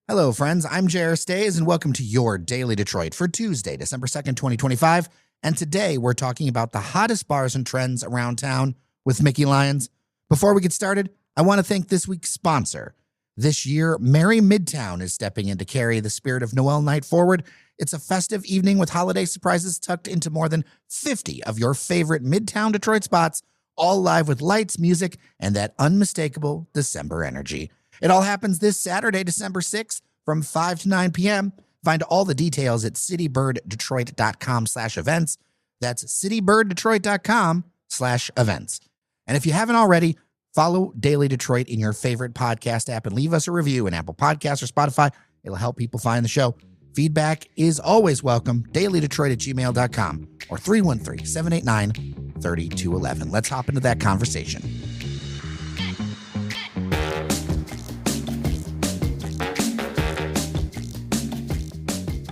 Hello, friends. I'm Jer Staes, and welcome to your Daily Detroit for Tuesday, December 2nd, 2025. And today we're talking about the hottest bars and trends around town with Mickey Lyons. Before we get started, I want to thank this week's sponsor. This year, Merry Midtown is stepping in to carry the spirit of Noel Night forward. It's a festive evening with holiday surprises tucked into more than 50 of your favorite Midtown Detroit spots, all live with lights, music, and that unmistakable December energy. It all happens this Saturday, December 6th from 5 to 9 p.m. Find all the details at citybird.detroit.com/events. That's citybird.detroit.com/events. And if you haven't already, follow Daily Detroit in your favorite podcast app and leave us a review in Apple Podcasts or Spotify. It'll help people find the show. Feedback is always welcome. dailydetroit@gmail.com or 313-789-3211. Let's hop into that conversation.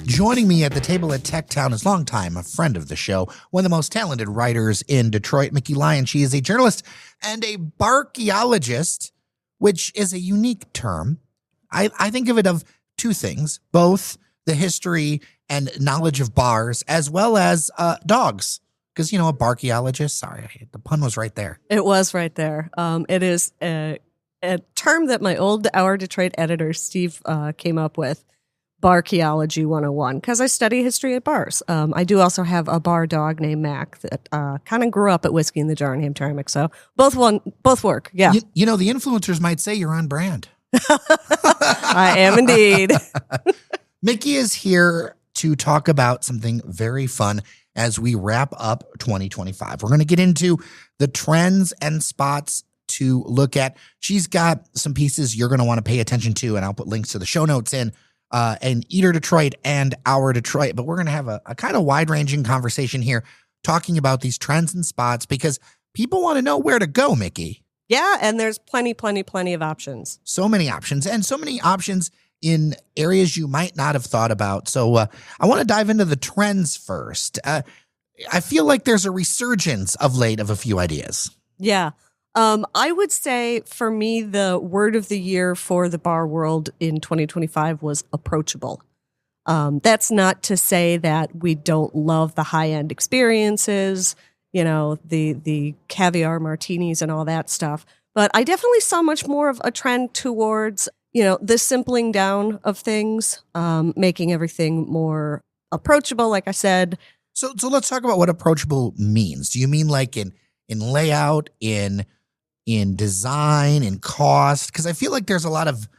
Joining me at the table at Techtown is longtime a friend of the show, one of the most talented writers in Detroit, Mickey Lyons. She is a journalist and a barchaeologist, which is a unique term. I think of it of two things, both the history and knowledge of bars, as well as dogs. Because, you know, a barchaeologist, sorry, the pun was right there. It was right there. It is a term that my old Our Detroit editor, Steve, came up with. Barchaeology 101, because I study history at bars. I do also have a bar dog named Mac that kind of grew up at Whiskey in the Jar in Hamtramck, so both work. Yeah, you know, the influencers might say you're on brand. I am indeed. Mickey is here to talk about something very fun as we wrap up 2025. We're going to get into the trends and spots to look at. She's got some pieces you're going to want to pay attention to, and I'll put links to the show notes in. And Eater Detroit and Our Detroit. But we're going to have a kind of wide-ranging conversation here talking about these trends and spots because people want to know where to go, Mickey. Yeah, and there's plenty of options. So many options, and so many options in areas you might not have thought about. So I want to dive into the trends first. I feel like there's a resurgence of late of a few ideas. Yeah. I would say for me, the word of the year for the bar world in 2025 was approachable. That's not to say that we don't love the high-end experiences, you know, the caviar martinis and all that stuff. But I definitely saw much more of a trend towards, you know, the simpling down of things, making everything more approachable, like I said. So let's talk about what approachable means. Do you mean like in layout, in design, in cost? Because I feel like there's a lot of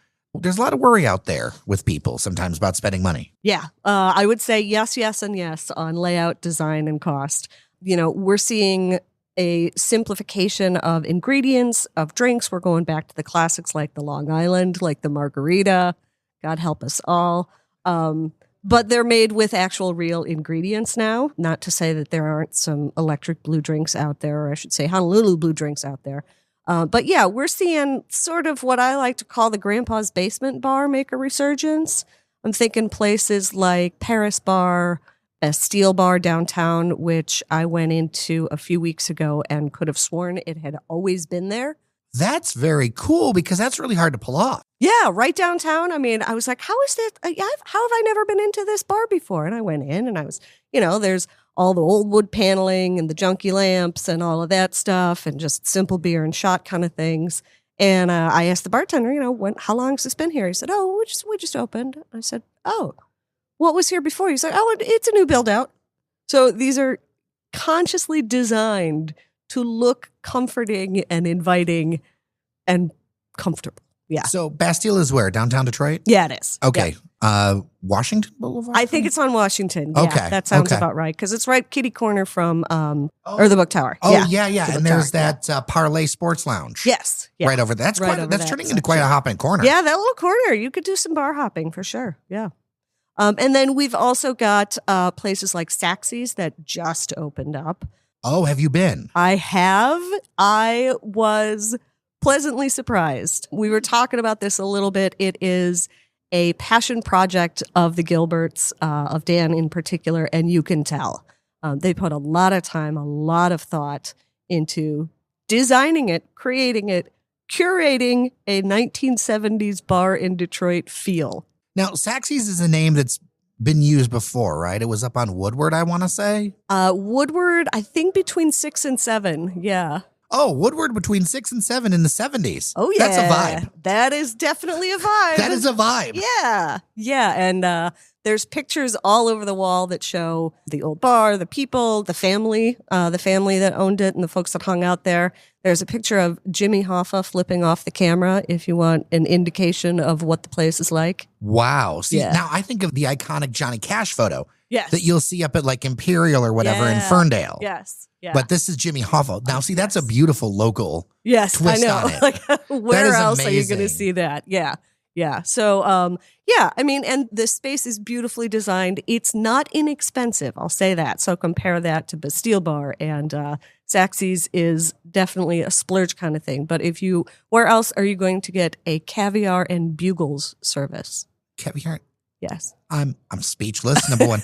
worry out there with people sometimes about spending money. Yeah, I would say yes, and yes on layout, design, and cost. You know, we're seeing a simplification of ingredients, of drinks. We're going back to the classics like the Long Island, like the margarita. God help us all. But they're made with actual real ingredients now. Not to say that there aren't some electric blue drinks out there, or I should say Honolulu blue drinks out there. But yeah, we're seeing sort of what I like to call the grandpa's basement bar make a resurgence. I'm thinking places like Paris Bar, a Steel Bar downtown, which I went into a few weeks ago and could have sworn it had always been there. That's very cool because that's really hard to pull off. Yeah, right downtown. I mean, I was like, how is that? How have I never been into this bar before? And I went in and I was, you know, there's all the old wood paneling and the junky lamps and all of that stuff and just simple beer and shot kind of things. And I asked the bartender, you know, how long has this been here? He said, oh, we just opened. I said, oh, what was here before? He said, oh, it's a new build out. So these are consciously designed to look comforting and inviting and comfortable. Yeah. So Bastille is where? Downtown Detroit? Yeah, it is. Okay. Yeah. Washington Boulevard? I think it's on Washington. Yeah, okay. That sounds about right. Because it's right kitty corner from, or the Book Tower. Oh, yeah. And there's that Parlay Sports Lounge. Yes. Yeah. Right over there. That's turning into quite a hopping corner. Yeah, that little corner. You could do some bar hopping for sure. Yeah. And then we've also got places like Saxy's that just opened up. Oh, have you been? I have. I was pleasantly surprised. We were talking about this a little bit. It is a passion project of the Gilberts, of Dan in particular, and you can tell. They put a lot of time, a lot of thought into designing it, creating it, curating a 1970s bar in Detroit feel. Now, Saxy's is a name that's been used before, right? It was up on Woodward, I want to say. Woodward, I think between 6 and 7. Yeah. Oh, Woodward between 6 and 7 in the 70s. Oh, yeah. That's a vibe. That is definitely a vibe. That is a vibe. Yeah. Yeah. And there's pictures all over the wall that show the old bar, the people, the family that owned it and the folks that hung out there. There's a picture of Jimmy Hoffa flipping off the camera if you want an indication of what the place is like. Wow. See, now I think of the iconic Johnny Cash photo that you'll see up at like Imperial or whatever in Ferndale. Yes. Yeah. But this is Jimmy Hoffa. Now, see, that's a beautiful local twist I know. on it. Like, where else amazing. are you going to see that? Yeah. Yeah. So, I mean, and the space is beautifully designed. It's not inexpensive. I'll say that. So compare that to Bastille Bar, and Saxy's is definitely a splurge kind of thing. But where else are you going to get a caviar and bugles service? Caviar? Yes. I'm speechless, number one.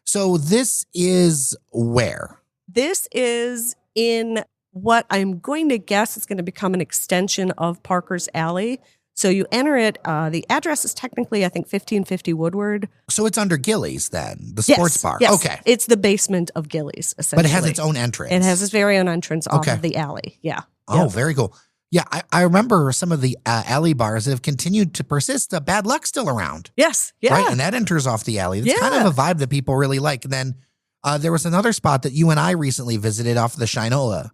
So this is where? This is in what I'm going to guess is going to become an extension of Parker's Alley. So you enter it. The address is technically, I think, 1550 Woodward. So it's under Gillies then, the sports bar. Yes. Okay. It's the basement of Gillies, essentially. But it has its own entrance. It has its very own entrance off of the alley. Yeah. Oh, very cool. Yeah, I remember some of the alley bars that have continued to persist. Bad Luck's still around. Yes. Yeah. Right? And that enters off the alley. It's kind of a vibe that people really like. And then there was another spot that you and I recently visited off of the Shinola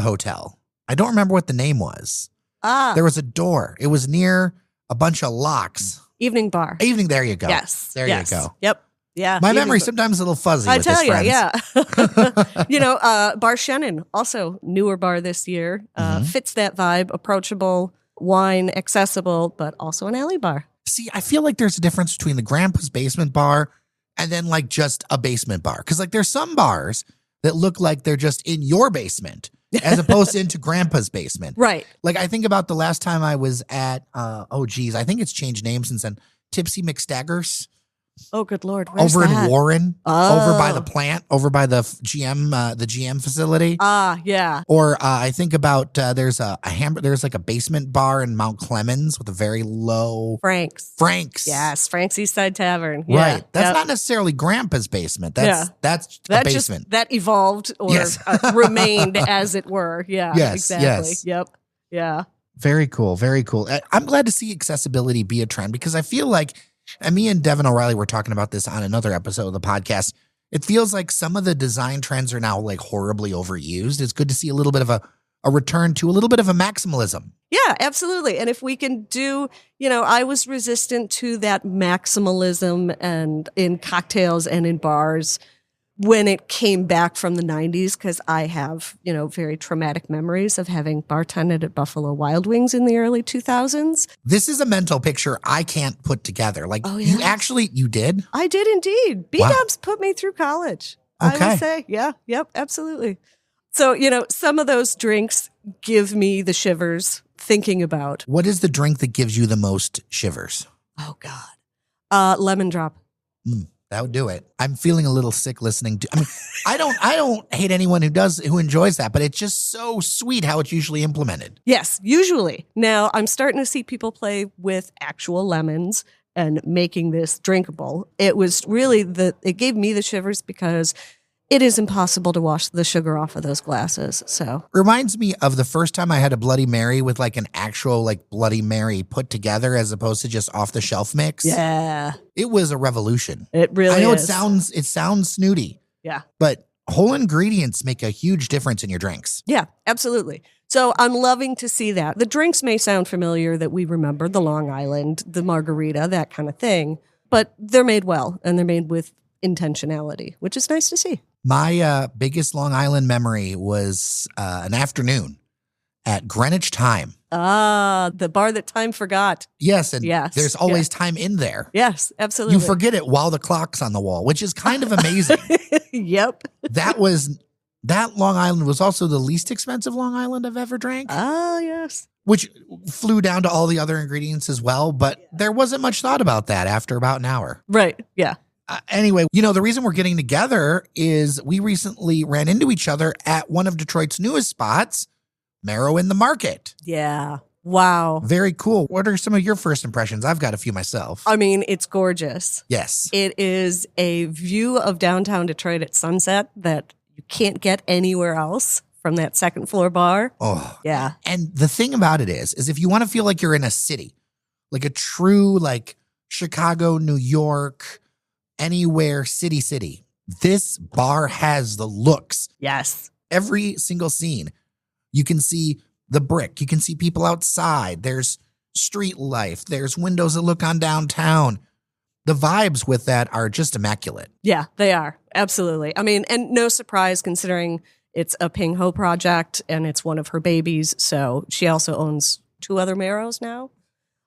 Hotel. I don't remember what the name was. There was a door. It was near a bunch of locks. Evening bar. There you go. Yes. There you go. Yep. Yeah. My memory's sometimes a little fuzzy with this, friends. Yeah. Bar Shannon, also newer bar this year, fits that vibe, approachable, wine accessible, but also an alley bar. See, I feel like there's a difference between the Grandpa's Basement Bar and then like just a basement bar. Because like there's some bars that look like they're just in your basement as opposed to into Grandpa's basement. Right. Like I think about the last time I was at, I think it's changed names since then, Tipsy McStaggers. Oh, good Lord. Where's over that? in Warren, over by the plant, over by the GM facility. Yeah. Or I think about there's there's like a basement bar in Mount Clemens with a very low Frank's. Yes, Frank's East Side Tavern. Yeah. Right. That's not necessarily Grandpa's basement. That's a basement. That evolved or remained as it were. Yeah. Yes. Exactly. Yes. Yep. Yeah. Very cool. Very cool. I'm glad to see accessibility be a trend because I feel like, and me and Devin O'Reilly were talking about this on another episode of the podcast. It feels like some of the design trends are now like horribly overused. It's good to see a little bit of a return to a little bit of a maximalism. Yeah, absolutely. And if we can do, I was resistant to that maximalism and in cocktails and in bars when it came back from the 90s, because I have, very traumatic memories of having bartended at Buffalo Wild Wings in the early 2000s. This is a mental picture I can't put together. Like, you did? I did indeed. B-Dubs put me through college. Okay. I would say, yep, absolutely. So, some of those drinks give me the shivers thinking about. What is the drink that gives you the most shivers? Oh, God. Lemon drop. That would do it. I'm feeling a little sick listening to. I mean, I don't hate anyone who enjoys that, but it's just so sweet how it's usually implemented. Yes, usually. Now I'm starting to see people play with actual lemons and making this drinkable. It was really it gave me the shivers because it is impossible to wash the sugar off of those glasses. So reminds me of the first time I had a Bloody Mary with like an actual like Bloody Mary put together as opposed to just off the shelf mix. Yeah, it was a revolution. It really. I know is. it sounds snooty. Yeah, but whole ingredients make a huge difference in your drinks. Yeah, absolutely. So I'm loving to see that. The drinks may sound familiar that we remember, the Long Island, the margarita, that kind of thing, but they're made well and they're made with intentionality, which is nice to see. My biggest Long Island memory was an afternoon at Greenwich Time. The bar that time forgot. Yes, and there's always time in there. Yes, absolutely. You forget it while the clock's on the wall, which is kind of amazing. Yep. That Long Island was also the least expensive Long Island I've ever drank. Oh, yes. Which flew down to all the other ingredients as well, but there wasn't much thought about that after about an hour. Right, yeah. Anyway, the reason we're getting together is we recently ran into each other at one of Detroit's newest spots, Marrow in the Market. Yeah. Wow. Very cool. What are some of your first impressions? I've got a few myself. I mean, it's gorgeous. Yes. It is a view of downtown Detroit at sunset that you can't get anywhere else from that second floor bar. Oh. Yeah. And the thing about it is if you want to feel like you're in a city, like a true like Chicago, New York, anywhere, city, this bar has the looks. Yes. Every single scene, you can see the brick. You can see people outside. There's street life. There's windows that look on downtown. The vibes with that are just immaculate. Yeah, they are. Absolutely. I mean, and no surprise considering it's a Ping Ho project and it's one of her babies. So she also owns 2 other Marrows now.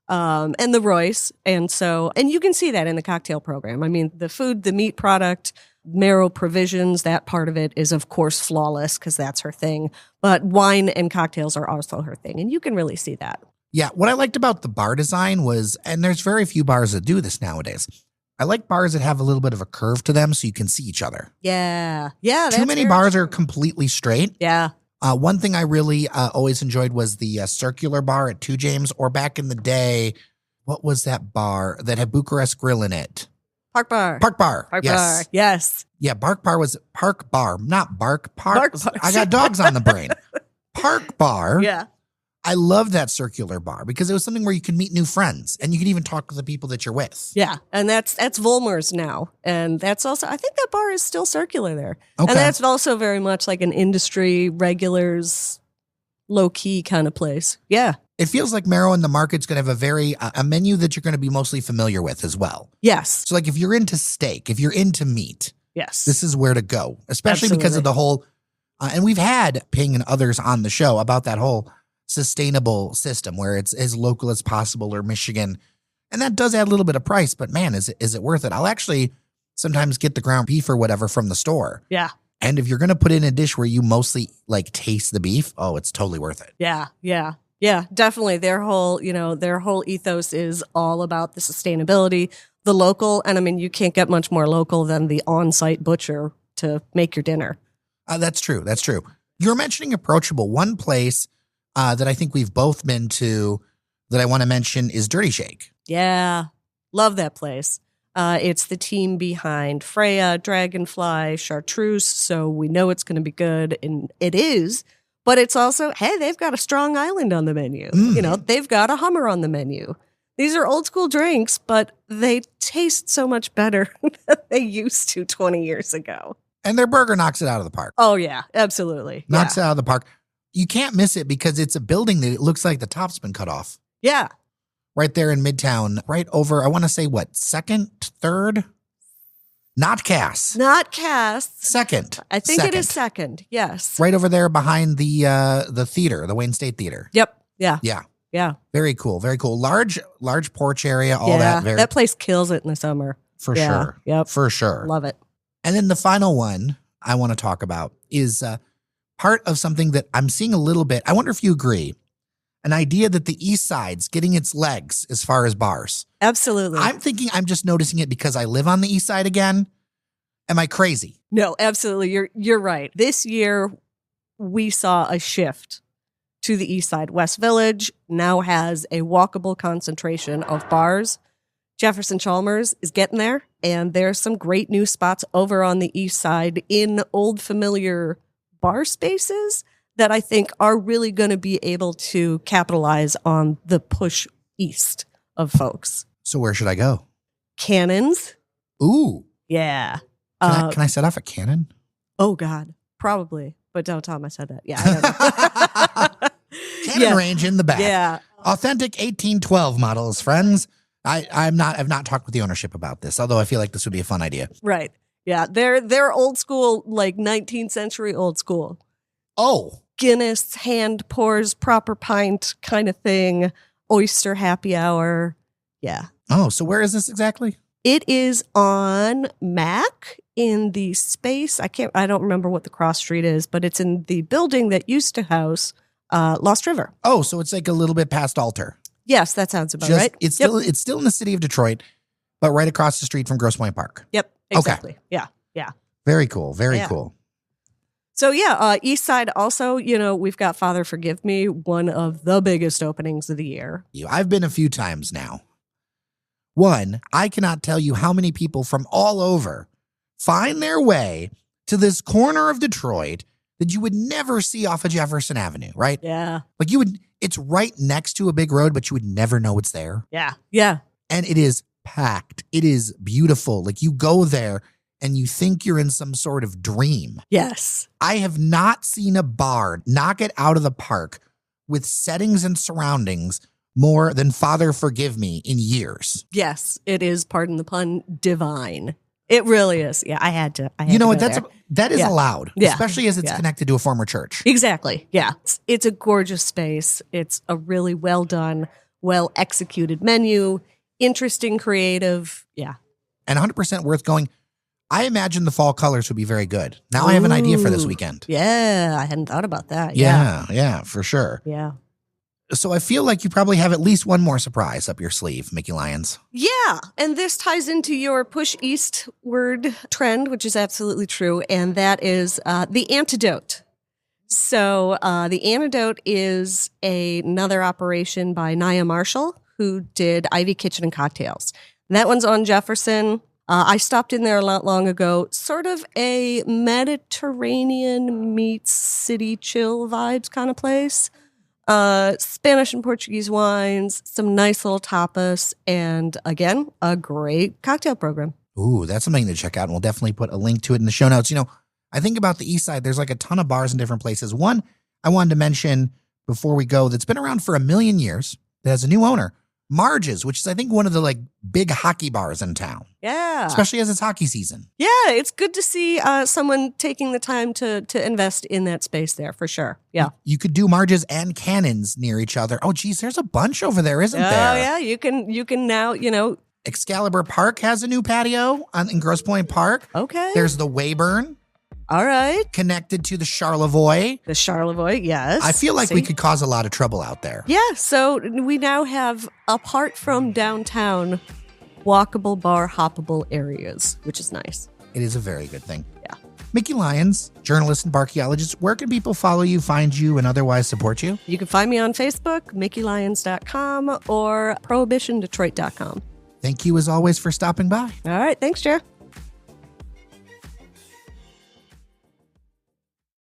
And the Royce. And you can see that in the cocktail program. I mean, the food, the meat product, Marrow provisions, that part of it is, of course, flawless because that's her thing. But wine and cocktails are also her thing. And you can really see that. Yeah. What I liked about the bar design was, and there's very few bars that do this nowadays, I like bars that have a little bit of a curve to them so you can see each other. Yeah. Yeah. Too many bars are completely straight. Yeah. One thing I really always enjoyed was the circular bar at 2 James, or back in the day, what was that bar that had Bucharest Grill in it? Park Bar. Park Bar. Park Yes. Bar. Yes. Yeah, Park Bar was Park Bar, not Bark Park. Bark Bar. I got dogs on the brain. Park Bar. Yeah. I love that circular bar because it was something where you could meet new friends and you could even talk to the people that you're with. Yeah. And that's Volmer's now. And that's also, I think that bar is still circular there. Okay. And that's also very much like an industry regulars, low key kind of place. Yeah. It feels like Marrow in the Market's going to have a menu that you're going to be mostly familiar with as well. Yes. So like if you're into steak, if you're into meat, Yes. this is where to go, especially because of the whole, and we've had Ping and others on the show about that whole sustainable system where it's as local as possible, or Michigan. And that does add a little bit of price, but man, is it worth it? I'll actually sometimes get the ground beef or whatever from the store. Yeah. And if you're going to put in a dish where you mostly like taste the beef, oh, it's totally worth it. Yeah. Yeah. Yeah, definitely. Their whole ethos is all about the sustainability, the local. And I mean, you can't get much more local than the on-site butcher to make your dinner. That's true. That's true. You're mentioning approachable. One place that I think we've both been to that I want to mention is Dirty Shake. Yeah. Love that place. It's the team behind Freya, Dragonfly, Chartreuse. So we know it's going to be good. And it is. But it's also, hey, they've got a Strong Island on the menu. You know, they've got a Hummer on the menu. These are old school drinks, but they taste so much better than they used to 20 years ago. And their burger knocks it out of the park. Oh, yeah, absolutely. Knocks it out of the park. You can't miss it because it's a building that it looks like the top's been cut off. Yeah. Right there in Midtown, right over, I want to say what, second, third? Not Cass. Not Cass. Second. I think it is second. Yes. Right over there behind the theater, the Wayne State Theater. Yep. Yeah. Yeah. Yeah. Very cool. Very cool. Large porch area, all that. That place kills it in the summer. For sure. Yep. For sure. Love it. And then the final one I want to talk about is part of something that I'm seeing a little bit. I wonder if you agree. An idea that the East Side's getting its legs as far as bars. Absolutely. I'm thinking I'm just noticing it because I live on the East Side again. Am I crazy? No, absolutely. You're right. This year, we saw a shift to the East Side. West Village now has a walkable concentration of bars. Jefferson Chalmers is getting there, and there's some great new spots over on the East Side in old familiar bar spaces that I think are really going to be able to capitalize on the push east of folks. So where should I go? Cannons. Ooh. Yeah. Can I set off a cannon? Oh, God. Probably. But don't tell him I said that. Yeah. I don't know. Cannon range in the back. Yeah. Authentic 1812 models, friends. I've not talked with the ownership about this, although I feel like this would be a fun idea. Right. Yeah. They're old school, like 19th century old school. Oh. Guinness, hand pours, proper pint kind of thing. Oyster happy hour. Yeah. Oh, so where is this exactly? It is on Mac in the space. I don't remember what the cross street is, but it's in the building that used to house Lost River. Oh, so it's like a little bit past Alter. Yes, that sounds about right. It's still in the city of Detroit, but right across the street from Grosse Pointe Park. Yep, exactly. Okay. Yeah, yeah. Very cool. Very cool. So yeah, East Side also, we've got Father Forgive Me, one of the biggest openings of the year. I've been a few times now. One, I cannot tell you how many people from all over find their way to this corner of Detroit that you would never see off of Jefferson Avenue, right? Yeah. Like it's right next to a big road, but you would never know it's there. Yeah. Yeah. And it is packed. It is beautiful. Like you go there and you think you're in some sort of dream. Yes. I have not seen a bar knock it out of the park with settings and surroundings more than Father Forgive Me in years. Yes, it is, pardon the pun, divine. It really is. Yeah, I had to. You know what? That is allowed, Yeah. especially as it's connected to a former church. Exactly. Yeah. It's a gorgeous space. It's a really well done, well executed menu, interesting, creative. Yeah. And 100% worth going. I imagine the fall colors would be very good. Now I have an idea for this weekend. Yeah, I hadn't thought about that. Yeah, for sure. Yeah. So I feel like you probably have at least one more surprise up your sleeve, Mickey Lyons. Yeah, and this ties into your push eastward trend, which is absolutely true, and that is the antidote. So the antidote is another operation by Nia Marshall, who did Ivy Kitchen and Cocktails. And that one's on Jefferson. I stopped in there a lot long ago, sort of a Mediterranean meets city chill vibes kind of place. Spanish and Portuguese wines, some nice little tapas, and again, a great cocktail program. Ooh, that's something to check out, and we'll definitely put a link to it in the show notes. I think about the East Side, there's like a ton of bars in different places. One I wanted to mention before we go that's been around for 1,000,000 years, that has a new owner, Marge's, which is I think one of the like big hockey bars in town. Yeah. Especially as it's hockey season. Yeah, it's good to see someone taking the time to invest in that space there, for sure. Yeah. You could do Marge's and Cannons near each other. Oh, geez, there's a bunch over there, isn't there? Oh, yeah, you can now, Excalibur Park has a new patio in Grosse Pointe Park. Okay. There's the Weyburn. All right. Connected to the Charlevoix. The Charlevoix, yes. I feel like we could cause a lot of trouble out there. Yeah, so we now have, apart from downtown, walkable, bar, hoppable areas, which is nice. It is a very good thing. Yeah. Mickey Lyons, journalist and barchaeologist, where can people follow you, find you, and otherwise support you? You can find me on Facebook, mickeylyons.com or prohibitiondetroit.com. Thank you as always for stopping by. All right, thanks, Jer.